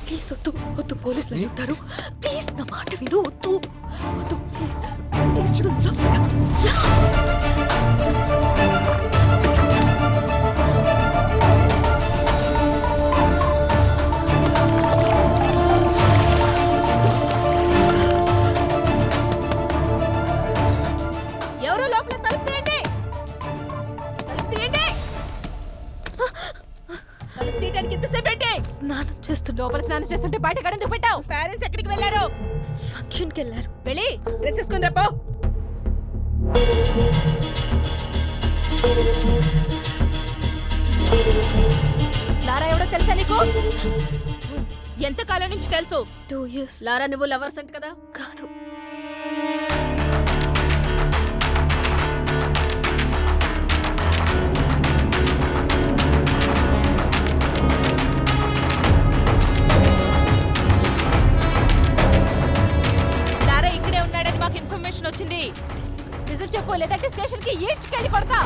Please వద్దు వద్దు, పోలీసులు ఉంటారు. ప్లీజ్ నా మాట విను, వద్దు వద్దు ప్లీజ్ ప్లీజ్. ఎవరో లోపల తలుపు తీయండి, తలుపు తీయండి. తలుపు తీయడానికి ఎంతసేపు ఏంటి? స్నానం చేస్తు లోపల స్నానం చేస్తుంటే బయట గడెందుకు పెట్టావు? పేరెంట్స్ ఎక్కడికి వెళ్ళారు? ఫంక్షన్కి వెళ్ళారు. వెళ్ళి డ్రెస్ వేసుకుని రేపో. లారా ఎవడో తెలుసా నీకు? ఎంత కాలం నుంచి తెలుసు? 2 years. లారా నువ్వు లవర్స్ అంట కదా? కాదు. లారా ఇక్కడే ఉన్నాడని మాకు ఇన్ఫర్మేషన్ వచ్చింది. నిజం చెప్పు, లేదంటే స్టేషన్ కి ఈడ్చుకెళ్ళి కొడతా.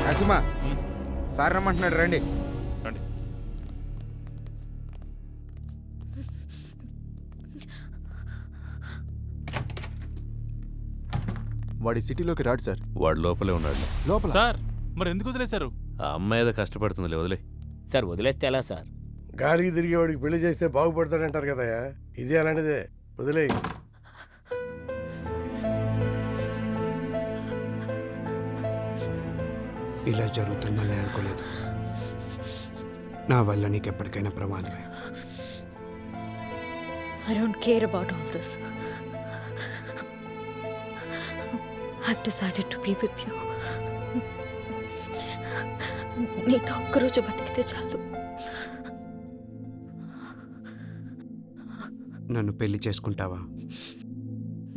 నరసింహ సార్ రమ్మంటున్నాడు, రండి. రండి. వాడి సిటీలోకి రాడు సార్. వాడు లోపలే ఉన్నాడు. లోపల సార్ మరి ఎందుకు వదిలేశారు? ఆ అమ్మాయి ఏదో కష్టపడుతుంది, వదిలే. సార్ వదిలేస్తే ఎలా సార్? గాలికి తిరిగేవాడికి పెళ్లి చేస్తే బాగుపడతాడంటారు కదయ్యా, ఇది అలాంటిదే, వదిలేయి. ఇలా జరుగుతుందని అనుకోలేదు. నా వల్ల నీకు ఎప్పటికైనా ప్రమాదమే. I don't care about all this. I've decided to be with you. నీతో ఒక్కరోజు బతికితే చాలు. నన్ను పెళ్లి చేసుకుంటావా?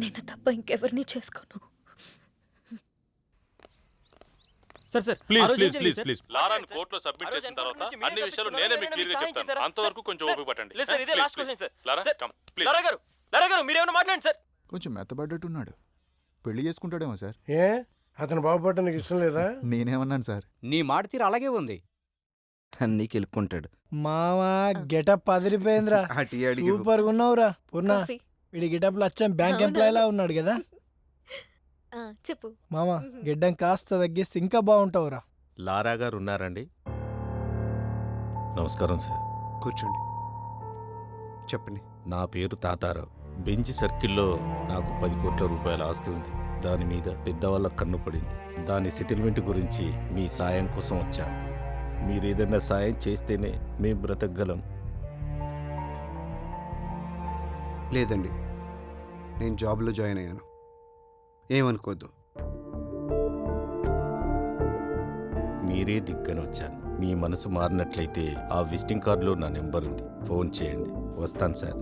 నేను తప్ప ఇంకెవరిని చేసుకోను. Sir sir please please please please లారాని కోర్టులో సబ్మిట్ చేసిన తర్వాత అన్ని విషయాలు నేనే మీకు క్లియర్ గా చెప్తాను. అంతవరకు కొంచెం ఓపిక పట్టండి. లేదు సార్, ఇదే last question sir. Lara come please. Lara గారు మీరేమైనా మాట్లాడండి సార్. కొంచెం మెత్తబడ్డట్టున్నాడు. పెళ్లి చేసుకుంటాడేమో సార్. ఏ అతను బాగుపడటం నీకు ఇష్టం లేదా? నేనేమన్నాను సార్? నీ మాట తీరు అలాగే ఉంది. అన్నీ కెలుక్కుంటాడు. మావా గెటప్ అదిరిపోయిందిరా, సూపర్ గా ఉన్నావురా. పూర్ణ కాఫీ. వీడి గెటప్ లో వచ్చాం బ్యాంక్ అవునా? ఎంప్లాయ్ లా ఉన్నాడు కదా. చెప్పు. మామా గిడ్డం కాస్త తగ్గిస్తే ఇంకా బాగుంటావురా. లారా గారు ఉన్నారండి? నమస్కారం సార్. కూర్చోండి, చెప్పండి. నా పేరు తాతారావు. బెంచ్ సర్కిల్లో నాకు 10 కోట్ల రూపాయల ఆస్తి ఉంది. దాని మీద పెద్దవాళ్ళ కన్ను పడింది. దాని సెటిల్మెంట్ గురించి మీ సాయం కోసం వచ్చాను. మీరు ఏదైనా సాయం చేస్తేనే మేము బ్రతకగలం. లేదండి, నేను జాబ్లో జాయిన్ అయ్యాను, ఏమనుకోద్దు. మీరే దిగ్గని వచ్చాను. మీ మనసు మారినట్లయితే ఆ విజిటింగ్ కార్డులో నా నెంబర్ ఉంది, ఫోన్ చేయండి. వస్తాను సార్.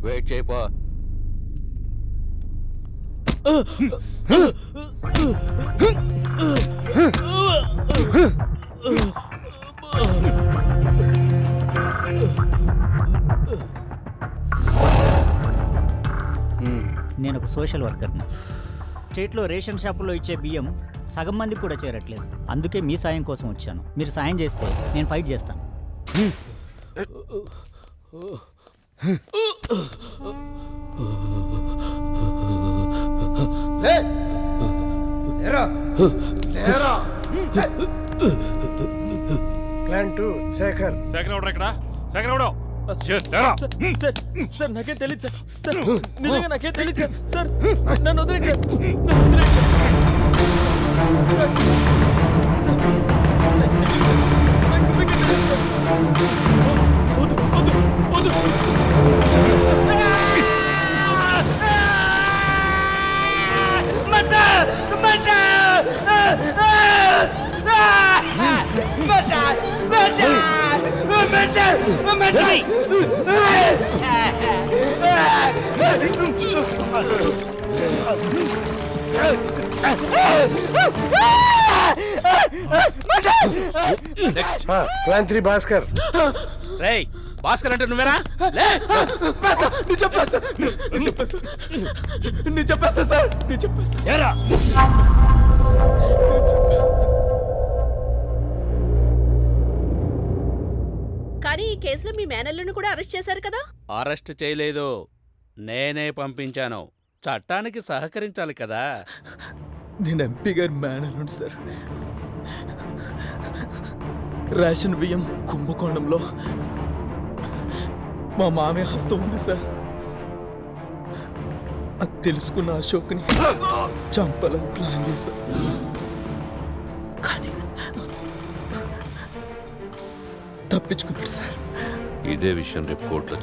వెయిట్ చేయపో. నేను ఒక సోషల్ వర్కర్ని. స్టేట్లో రేషన్ షాపుల్లో ఇచ్చే బియ్యం సగం మందికి కూడా చేరట్లేదు. అందుకే మీ సాయం కోసం వచ్చాను. మీరు సాయం చేస్తే నేను ఫైట్ చేస్తాను. ప్లాన్ 2 శేఖర్. సెకండ్ ఆర్డర్ ఎక్కడ? సెకండ్ ఆర్డర్ సార్ సార్ నాకేం తెలియదు సార్. సార్ నిజంగా నాకేం తెలియదు సార్. సార్ నన్ను వదిలేండి సార్. నన్ను వదిలేండి సార్. ప్లాన్ 3 భాస్కర్. రేయ్ భాస్కర్ అంటే నువ్వేనా? లే! ఏరా? కానీ ఈ కేసులో మీ మేనల్లును కూడా అరెస్ట్ చేశారు కదా? అరెస్ట్ చేయలేదు, నేనే పంపించాను. చట్టానికి సహకరించాలి కదా. నేను ఎంపీ గారి మేనల్లుండి సార్. రేషన్ బియ్యం కుంభకోణంలో మా మామయ్య హస్తం ఉంది సార్. అది తెలుసుకున్న అశోక్ని చంపాలని ప్లాన్ చేశా. కానీ తప్పించుకున్నాడు సార్. ఇదే విషయం రేపు కోర్టులో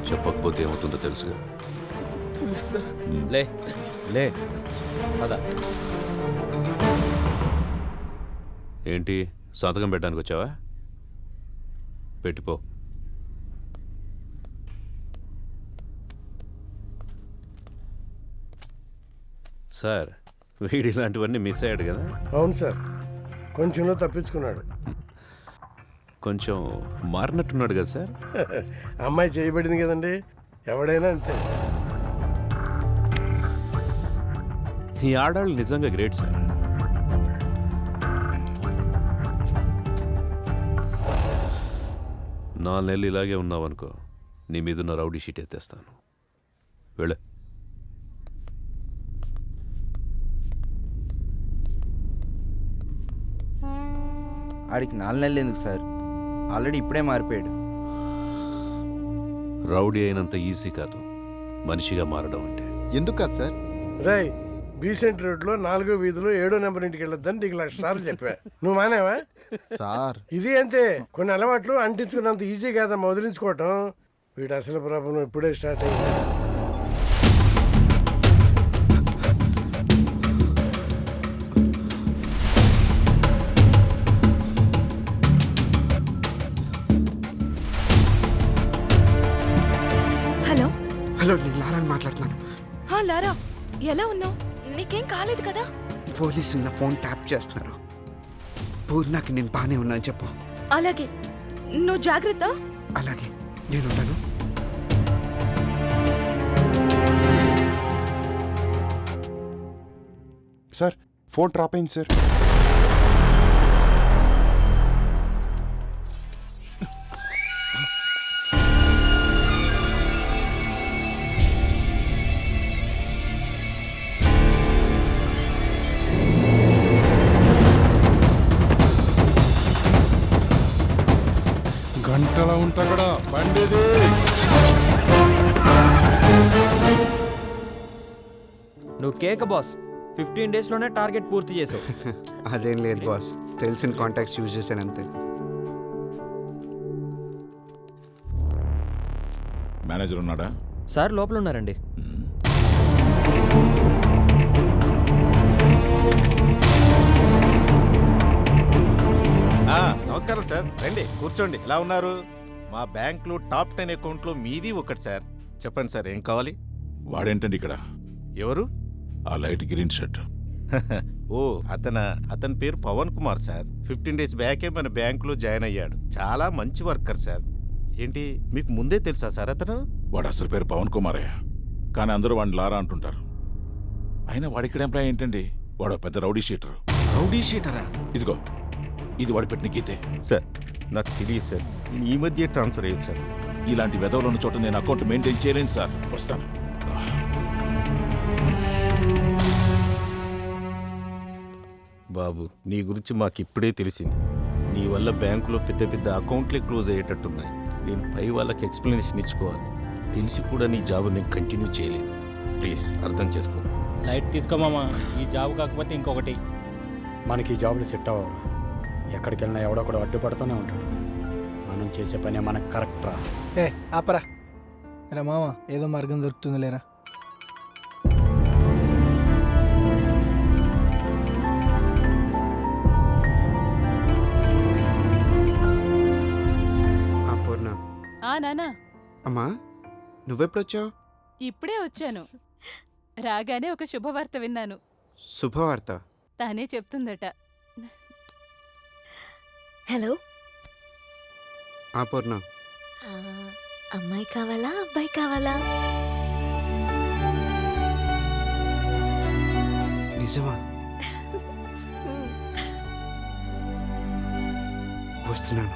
చెప్పకపోతే ఏమవుతుందో తెలుసుగా. తెలుసు సార్. లే లే పద. ఏంటి సంతకం పెట్టడానికి వచ్చావా? పెట్టిపో. సార్ వీడు ఇలాంటివన్నీ మిస్ అయ్యాడు కదా. అవును సార్, కొంచెంలో తప్పించుకున్నాడు. కొంచెం మారినట్టున్నాడు కదా సార్. అమ్మాయి చేయబడింది కదండి, ఎవడైనా అంతే. ఈ ఆడాళ్ళు నిజంగా గ్రేట్ సార్. నాలుగు నెలలు ఇలాగే ఉన్నావనుకో, నీ మీదున్న రౌడీ షీట్ ఎత్తేస్తాను. వెళ్ళ. ఆడికి 4 నెలలు ఎందుకు సార్? ఆల్రెడీ ఇప్పుడే మారిపోయాడు. రౌడీ అయినంత ఈజీ కాదు మనిషిగా మారడం అంటే. ఎందుకు కాదు సార్? రాయ్, బీసెంట్ రోడ్లో 4వ వీధిలో 7వ నెంబర్ ఇంటికి వెళ్ళొద్దని నీకు 1,00,000 సార్లు చెప్పా. నువ్వు మానేవా? సార్ ఇది అంతే, కొన్ని అలవాట్లు అంటించుకున్నంత ఈజీ కాదమ్మా వదిలించుకోవటం. వీడు అసలు ప్రాబ్లం ఇప్పుడే స్టార్ట్ అయింది. హలో హలో, నేను లారాని మాట్లాడుతున్నాను. లారా, ఎలా ఉన్నావు? నీకేం కాలేదు కదా? పోలీసులు నా ఫోన్ ట్యాప్ చేస్తున్నారు. పూర్ణకి నేను బాగానే ఉన్నాను చెప్పు. అలాగే, నువ్వు జాగ్రత్త. అలాగే, నేను ఉంటాను. సార్ ఫోన్ డ్రాప్ అయింది సార్. గంటలా ఉంటా కూడా బండిది. నువ్వు కేక బాస్, 15 డేస్లోనే టార్గెట్ పూర్తి చేసావు. అదేం లేదు బాస్, తెలిసిన కాంటాక్ట్స్ యూజ్ చేశాను అంతే. మేనేజర్ ఉన్నాడా? సార్ లోపల ఉన్నారండి. నమస్కారం సార్, రండి కూర్చోండి. ఎలా ఉన్నారు? మా బ్యాంక్లో టాప్ 10 అకౌంట్లో మీది ఒకటి సార్. చెప్పండి సార్, ఏం కావాలి? వాడేంటండి ఇక్కడ? ఎవరు? ఆ లైట్ గ్రీన్ షర్ట్. ఓ అతని పేరు పవన్ కుమార్ సార్. 15 డేస్ బ్యాకే మన బ్యాంకులో జాయిన్ అయ్యాడు. చాలా మంచి వర్కర్ సార్. ఏంటి మీకు ముందే తెలుసా సార్ అతను? వాడు అసలు పేరు పవన్ కుమారయ్య, కానీ అందరూ వాడిని లారా అంటుంటారు. అయినా వాడి ఇక్కడ ఎంప్లాయ్ ఏంటండి? వాడు పెద్ద రౌడీ షీటరు. రౌడీ షీటరా? ఇదిగో, ఇది వాడు పెట్టిన గీతే. సార్ నాకు తెలియదు సార్, ఈ మధ్య ట్రాన్స్ఫర్ అయ్యింది సార్. ఇలాంటి వెధవలు ఉన్న చోట నేను అకౌంట్ మెయింటైన్ చేయలేను సార్. వస్తాను. బాబు, నీ గురించి మాకు ఇప్పుడే తెలిసింది. నీ వల్ల బ్యాంకులో పెద్ద పెద్ద అకౌంట్లే క్లోజ్ అయ్యేటట్టున్నాయి. నేను పై వాళ్ళకి ఎక్స్ప్లెనేషన్ ఇచ్చుకోవాలి. తెలిసి కూడా నీ జాబ్ నేను కంటిన్యూ చేయలేదు. ప్లీజ్ అర్థం చేసుకో. లైట్ తీసుకోమామా, ఈ జాబ్ కాకపోతే ఇంకొకటి. మనకి ఈ జాబ్లు సెట్ అవ్వరు. ఎక్కడికి వెళ్ళినా ఎవడొకడు అడ్డుపడుతూనే ఉంటాడు. మనం చేసే పని మనకు కరెక్ట్ రా. ఆపరా రా మామ, ఏదో మార్గం దొరుకుతుంది లేరా. పూర్ణ. నానా, అమ్మా, నువ్వెప్పుడొచ్చావు? ఇప్పుడే వచ్చాను. రాగానే ఒక శుభవార్త విన్నాను. శుభవార్త? తానే చెప్తుందట. హలో. పూర్ణ, అమ్మాయి కావాలా అబ్బాయి కావాలా? నిజమా? వస్తున్నాను.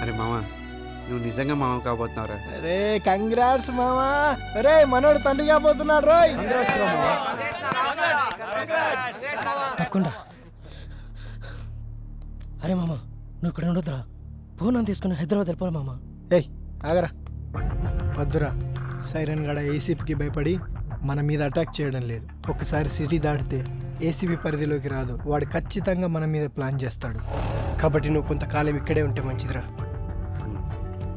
అరే మామ, నువ్వు నిజంగా మామ కాబోతున్నావురా? అరే కంగ్రాట్స్ మామా. అరే మనోడు తండ్రి కాబోతున్నాడు రోయ్. తప్పకుండా. అరే మామ, నువ్వు ఇక్కడ ఉండొద్దురా. ఫోన్ తీసుకుని హైదరాబాద్ వెళ్ళిపోరా మామ. ఏయ్ ఆగరా, వద్దురా. సైరన్ గడ ఏసీపీకి భయపడి మన మీద అటాక్ చేయడం లేదు. ఒకసారి సిటీ దాటితే ఏసీపీ పరిధిలోకి రాదు. వాడు ఖచ్చితంగా మన మీద ప్లాన్ చేస్తాడు. కాబట్టి నువ్వు కొంతకాలం ఇక్కడే ఉంటే మంచిదిరా.